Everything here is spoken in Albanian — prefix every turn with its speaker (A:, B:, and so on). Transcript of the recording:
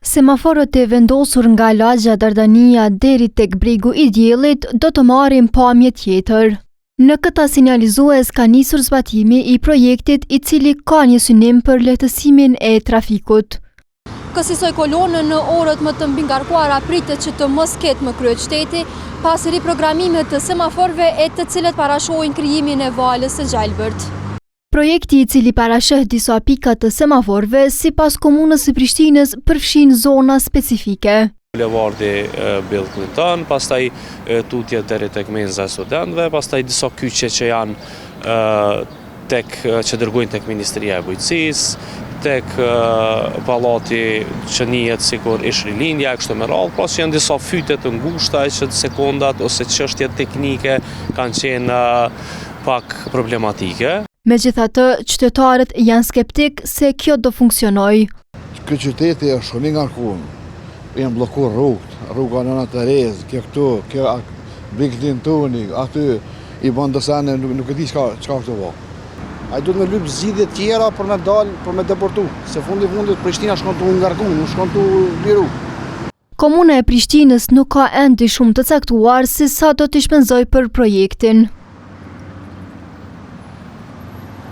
A: Semaforët e vendosur nga lagja Dardania deri tek bregu i diellit do të marrin pamje tjetër. Në këtë sinjalizues ka nisur zbatimi i projektit i cili ka një synim për lehtësimin e trafikut.
B: Kësaj kolonën në orët më të mbingarkuara pritet që të mos ketë më krye qyteti pas riprogramimit të semaforëve e të cilët parashohin krijimin e valës së Gjalbërt.
A: Projekti i cili parasheh disa pika të semaforëve sipas komunës së Prishtinës përfshin zona specifike.
C: Bulevardi Bill Clinton, pastaj tutje deri tek menza e studentëve, pastaj disa kyçe që janë që dërgojnë tek Ministria e Bujqësisë, tek pallati që njihet sikur ish rilindja e kështu me radhë, pas janë disa fyte të ngushta që sekondat ose çështjet teknike kanë qenë pak problematike.
A: Megjithatë, qytetarët janë skeptik se kjo do funksionojë.
D: Ky qyteti është shumë i ngarkuar. Janë bllokuar rruga Nana Terez, kjo Bill Clintoni, aty i bën dosane, nuk e di çka këtu vao. Ai duhet me lyp zgjidhje tjera për me dalë, për me deportu. Se fundit Prishtina shkon tu ngarkuar, nuk shkon tu liru.
A: Komuna e Prishtinës nuk ka ende shumë të caktuar se sa do të shpenzojë për projektin.